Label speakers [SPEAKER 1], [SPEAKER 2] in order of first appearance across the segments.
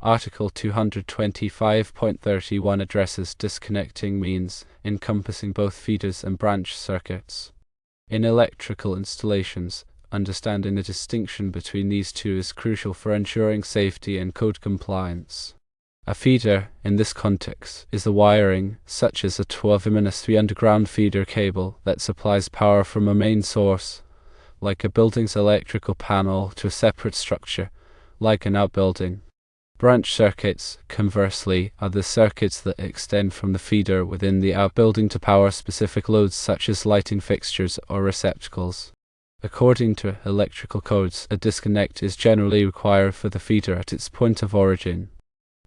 [SPEAKER 1] Article 225.31 addresses disconnecting means, encompassing both feeders and branch circuits. In electrical installations, understanding the distinction between these two is crucial for ensuring safety and code compliance. A feeder, in this context, is the wiring, such as a 12-3 underground feeder cable that supplies power from a main source, like a building's electrical panel, to a separate structure, like an outbuilding. Branch circuits, conversely, are the circuits that extend from the feeder within the outbuilding to power specific loads such as lighting fixtures or receptacles. According to electrical codes, a disconnect is generally required for the feeder at its point of origin.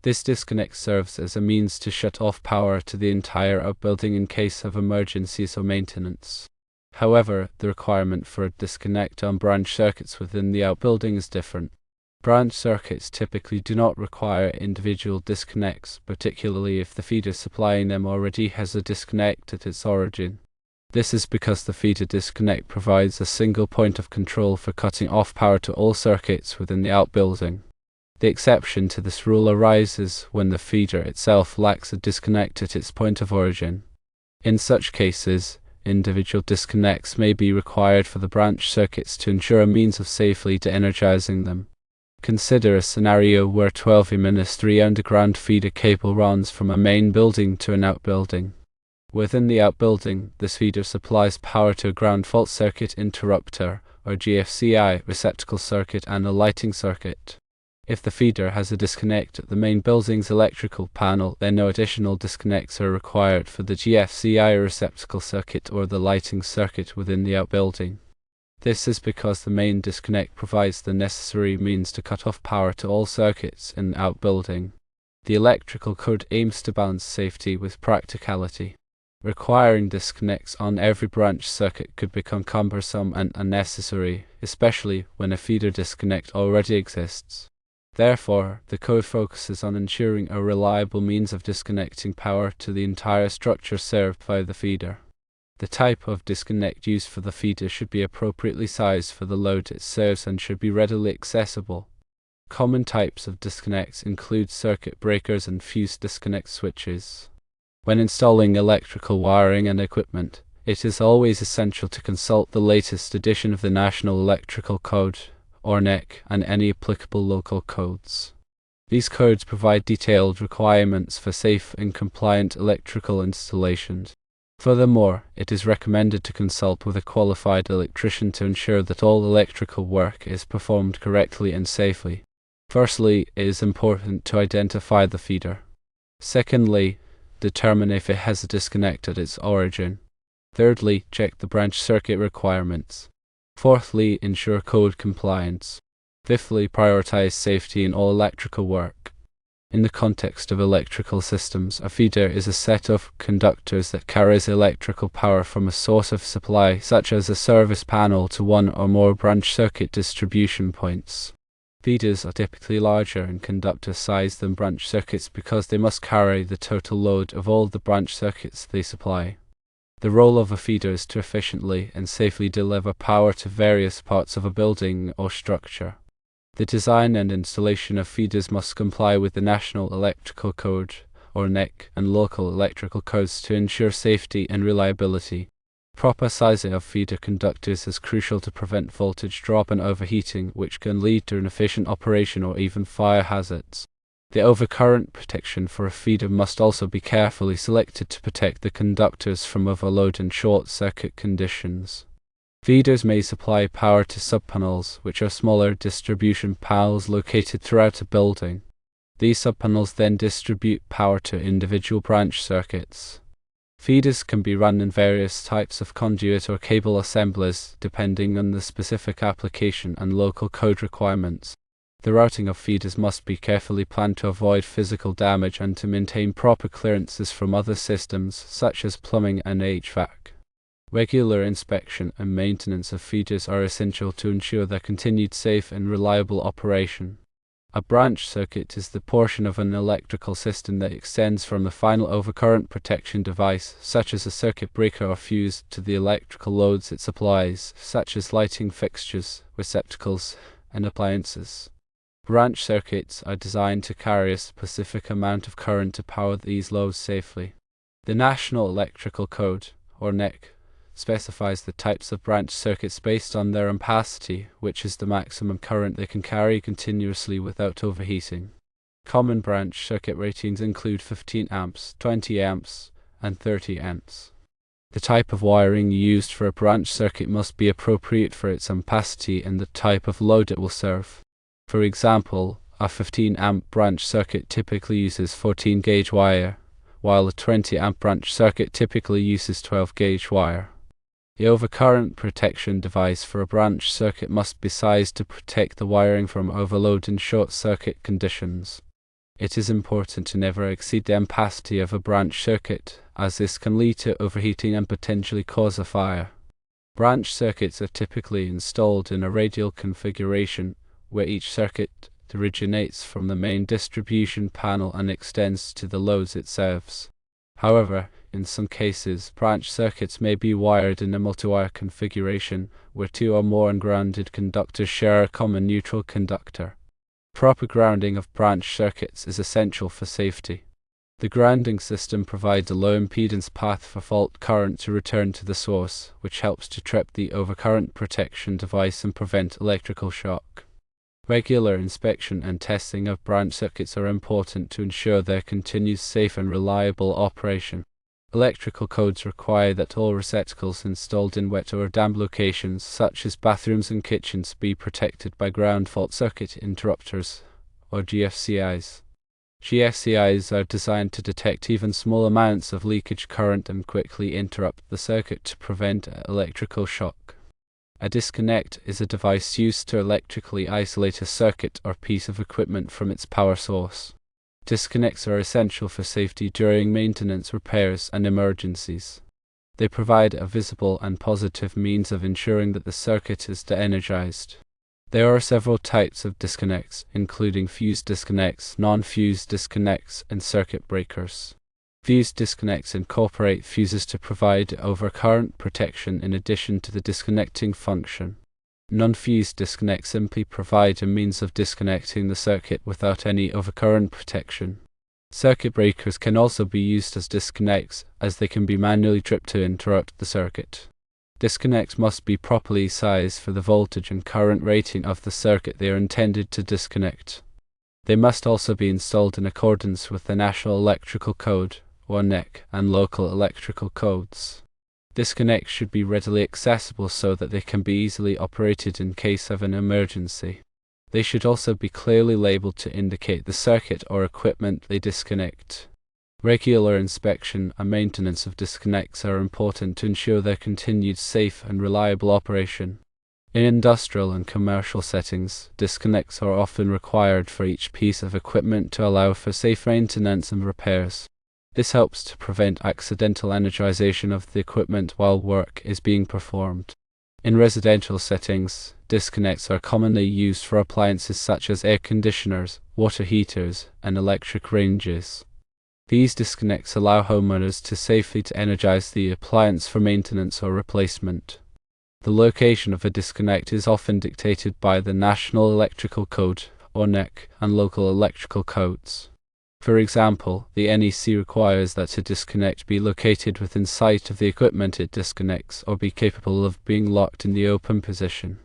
[SPEAKER 1] This disconnect serves as a means to shut off power to the entire outbuilding in case of emergencies or maintenance. However, the requirement for a disconnect on branch circuits within the outbuilding is different. Branch circuits typically do not require individual disconnects, particularly if the feeder supplying them already has a disconnect at its origin. This is because the feeder disconnect provides a single point of control for cutting off power to all circuits within the outbuilding. The exception to this rule arises when the feeder itself lacks a disconnect at its point of origin. In such cases, individual disconnects may be required for the branch circuits to ensure a means of safely de-energizing them. Consider a scenario where 12-3 underground feeder cable runs from a main building to an outbuilding. Within the outbuilding, this feeder supplies power to a ground fault circuit interrupter, or GFCI, receptacle circuit and a lighting circuit. If the feeder has a disconnect at the main building's electrical panel, then no additional disconnects are required for the GFCI receptacle circuit or the lighting circuit within the outbuilding. This is because the main disconnect provides the necessary means to cut off power to all circuits in the outbuilding. The electrical code aims to balance safety with practicality. Requiring disconnects on every branch circuit could become cumbersome and unnecessary, especially when a feeder disconnect already exists. Therefore, the code focuses on ensuring a reliable means of disconnecting power to the entire structure served by the feeder. The type of disconnect used for the feeder should be appropriately sized for the load it serves and should be readily accessible. Common types of disconnects include circuit breakers and fuse disconnect switches. When installing electrical wiring and equipment, it is always essential to consult the latest edition of the National Electrical Code, or NEC, and any applicable local codes. These codes provide detailed requirements for safe and compliant electrical installations. Furthermore, it is recommended to consult with a qualified electrician to ensure that all electrical work is performed correctly and safely. Firstly, it is important to identify the feeder. Secondly, determine if it has a disconnect at its origin. Thirdly, check the branch circuit requirements. Fourthly, ensure code compliance. Fifthly, prioritize safety in all electrical work. In the context of electrical systems, a feeder is a set of conductors that carries electrical power from a source of supply, such as a service panel, to one or more branch circuit distribution points. Feeders are typically larger in conductor size than branch circuits because they must carry the total load of all the branch circuits they supply. The role of a feeder is to efficiently and safely deliver power to various parts of a building or structure. The design and installation of feeders must comply with the National Electrical Code, or NEC, and local electrical codes to ensure safety and reliability. Proper sizing of feeder conductors is crucial to prevent voltage drop and overheating, which can lead to inefficient operation or even fire hazards. The overcurrent protection for a feeder must also be carefully selected to protect the conductors from overload and short-circuit conditions. Feeders may supply power to subpanels, which are smaller distribution panels located throughout a building. These subpanels then distribute power to individual branch circuits. Feeders can be run in various types of conduit or cable assemblies, depending on the specific application and local code requirements. The routing of feeders must be carefully planned to avoid physical damage and to maintain proper clearances from other systems, such as plumbing and HVAC. Regular inspection and maintenance of feeders are essential to ensure their continued safe and reliable operation. A branch circuit is the portion of an electrical system that extends from the final overcurrent protection device, such as a circuit breaker or fuse, to the electrical loads it supplies, such as lighting fixtures, receptacles, and appliances. Branch circuits are designed to carry a specific amount of current to power these loads safely. The National Electrical Code, or NEC, specifies the types of branch circuits based on their ampacity, which is the maximum current they can carry continuously without overheating. Common branch circuit ratings include 15 amps, 20 amps, and 30 amps. The type of wiring used for a branch circuit must be appropriate for its ampacity and the type of load it will serve. For example, a 15 amp branch circuit typically uses 14 gauge wire, while a 20 amp branch circuit typically uses 12 gauge wire. The overcurrent protection device for a branch circuit must be sized to protect the wiring from overload in short circuit conditions. It is important to never exceed the ampacity of a branch circuit, as this can lead to overheating and potentially cause a fire. Branch circuits are typically installed in a radial configuration, where each circuit originates from the main distribution panel and extends to the loads it serves. However, in some cases, branch circuits may be wired in a multi-wire configuration, where two or more ungrounded conductors share a common neutral conductor. Proper grounding of branch circuits is essential for safety. The grounding system provides a low impedance path for fault current to return to the source, which helps to trap the overcurrent protection device and prevent electrical shock. Regular inspection and testing of branch circuits are important to ensure their continued safe and reliable operation. Electrical codes require that all receptacles installed in wet or damp locations, such as bathrooms and kitchens, be protected by ground fault circuit interrupters, or GFCIs. GFCIs are designed to detect even small amounts of leakage current and quickly interrupt the circuit to prevent electrical shock. A disconnect is a device used to electrically isolate a circuit or piece of equipment from its power source. Disconnects are essential for safety during maintenance, repairs, and emergencies. They provide a visible and positive means of ensuring that the circuit is de-energized. There are several types of disconnects, including fused disconnects, non-fused disconnects, and circuit breakers. Fused disconnects incorporate fuses to provide overcurrent protection in addition to the disconnecting function. Non-fused disconnects simply provide a means of disconnecting the circuit without any overcurrent protection. Circuit breakers can also be used as disconnects, as they can be manually tripped to interrupt the circuit. Disconnects must be properly sized for the voltage and current rating of the circuit they are intended to disconnect. They must also be installed in accordance with the National Electrical Code, or NEC, and local electrical codes. Disconnects should be readily accessible so that they can be easily operated in case of an emergency. They should also be clearly labeled to indicate the circuit or equipment they disconnect. Regular inspection and maintenance of disconnects are important to ensure their continued safe and reliable operation. In industrial and commercial settings, disconnects are often required for each piece of equipment to allow for safe maintenance and repairs. This helps to prevent accidental energization of the equipment while work is being performed. In residential settings, disconnects are commonly used for appliances such as air conditioners, water heaters, and electric ranges. These disconnects allow homeowners to safely energize the appliance for maintenance or replacement. The location of a disconnect is often dictated by the National Electrical Code, or NEC, and local electrical codes. For example, the NEC requires that a disconnect be located within sight of the equipment it disconnects or be capable of being locked in the open position.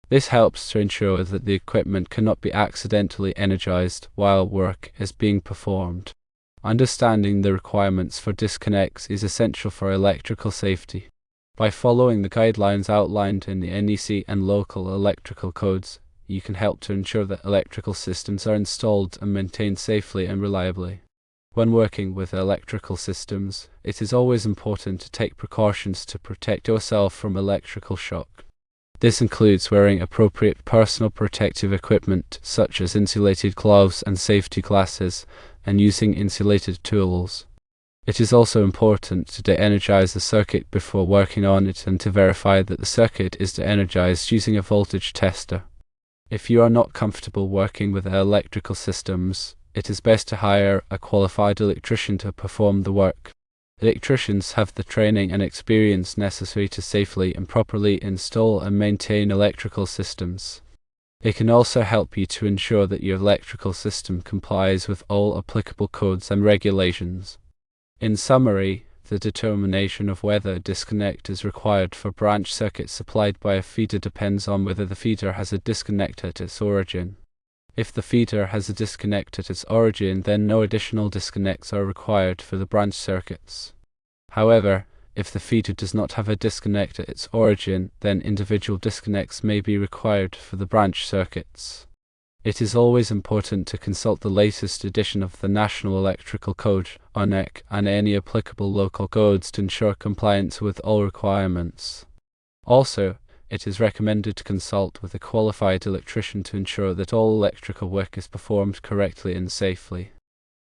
[SPEAKER 1] This helps to ensure that the equipment cannot be accidentally energized while work is being performed. Understanding the requirements for disconnects is essential for electrical safety. By following the guidelines outlined in the NEC and local electrical codes, you can help to ensure that electrical systems are installed and maintained safely and reliably. When working with electrical systems, it is always important to take precautions to protect yourself from electrical shock. This includes wearing appropriate personal protective equipment such as insulated gloves and safety glasses, and using insulated tools. It is also important to de-energize the circuit before working on it and to verify that the circuit is de-energized using a voltage tester. If you are not comfortable working with electrical systems, it is best to hire a qualified electrician to perform the work. Electricians have the training and experience necessary to safely and properly install and maintain electrical systems. It can also help you to ensure that your electrical system complies with all applicable codes and regulations. In summary, the determination of whether a disconnect is required for branch circuits supplied by a feeder depends on whether the feeder has a disconnect at its origin. If the feeder has a disconnect at its origin, then no additional disconnects are required for the branch circuits. However, if the feeder does not have a disconnect at its origin, then individual disconnects may be required for the branch circuits. It is always important to consult the latest edition of the National Electrical Code, (NEC), and any applicable local codes to ensure compliance with all requirements. Also, it is recommended to consult with a qualified electrician to ensure that all electrical work is performed correctly and safely.